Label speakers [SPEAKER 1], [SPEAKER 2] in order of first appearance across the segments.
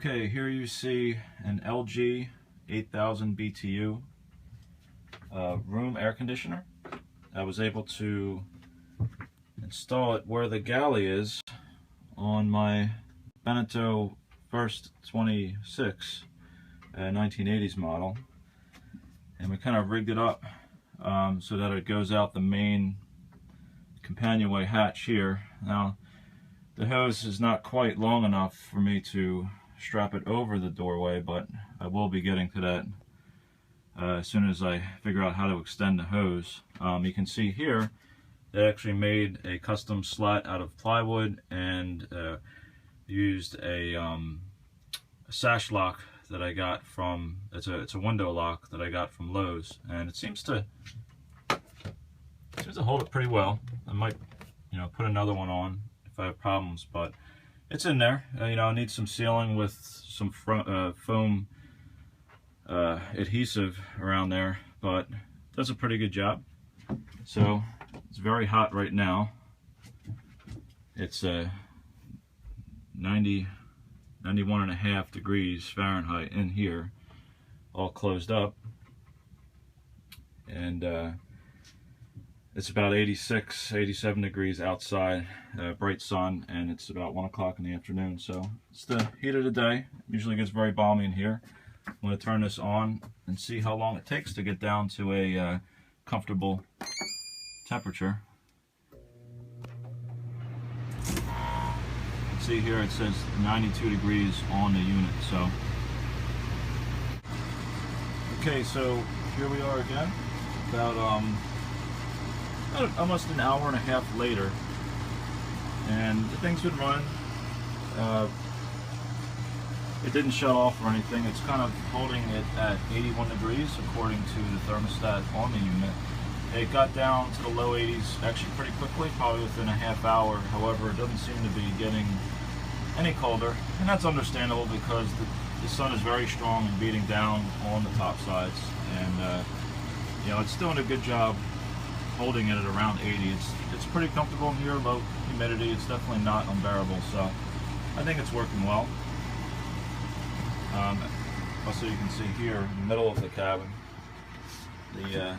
[SPEAKER 1] Okay, here you see an LG 8000 BTU room air conditioner. I was able to install it where the galley is on my Beneteau First 26 1980s model, and we kind of rigged it up so that it goes out the main companionway hatch here. Now the hose is not quite long enough for me to strap it over the doorway, but I will be getting to that as soon as I figure out how to extend the hose. You can see here they actually made a custom slat out of plywood and used a sash lock that I got from, it's a window lock that I got from Lowe's, and it seems to hold it pretty well. I might, put another one on if I have problems, but it's in there. I need some sealing with some foam adhesive around there, but it does a pretty good job. So it's very hot right now. It's 91.5 degrees Fahrenheit in here, all closed up, and it's about 86, 87 degrees outside, bright sun, and it's about 1 o'clock in the afternoon. So it's the heat of the day. It usually gets very balmy in here. I'm going to turn this on and see how long it takes to get down to a comfortable temperature. See here it says 92 degrees on the unit. So okay, so here we are again, about almost an hour and a half later, and the thing's been running. It didn't shut off or anything. It's kind of holding it at 81 degrees according to the thermostat on the unit. It got down to the low 80s actually pretty quickly, probably within a half hour. However, it doesn't seem to be getting any colder, and that's understandable because the sun is very strong and beating down on the top sides, and it's doing a good job holding it at around 80. It's pretty comfortable in here, low humidity. It's definitely not unbearable, so I think it's working well. Also, you can see here in the middle of the cabin, the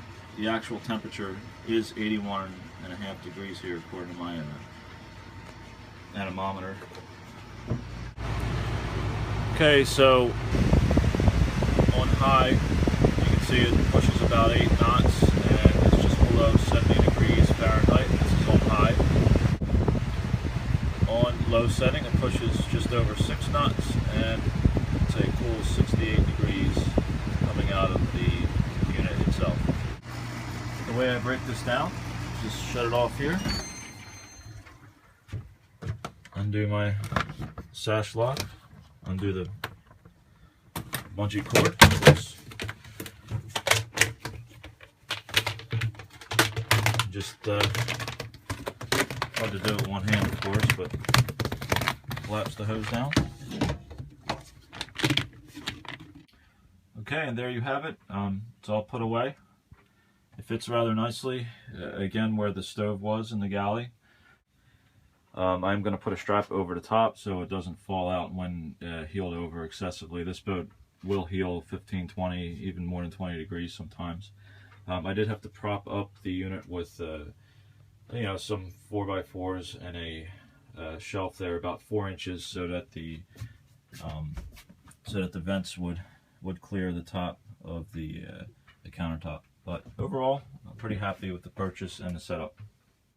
[SPEAKER 1] actual temperature is 81.5 degrees here according to my anemometer. Okay, so on high, you can see it pushes about 8 knots, and it's just below 70 degrees Fahrenheit. This is on high. On low setting, it pushes just over 6 knots, and it's a cool 68 degrees coming out of the unit itself. The way I break this down, just shut it off here, undo my sash lock, undo the bungee cord, just hard to do it with one hand, of course, but collapse the hose down. Okay, and there you have it. It's all put away. It fits rather nicely, again, where the stove was in the galley. I'm going to put a strap over the top so it doesn't fall out when heeled over excessively. This boat will heel 15, 20, even more than 20 degrees sometimes. I did have to prop up the unit with some 4x4s and a shelf there about 4 inches so that the vents would clear the top of the countertop. But overall, I'm pretty happy with the purchase and the setup.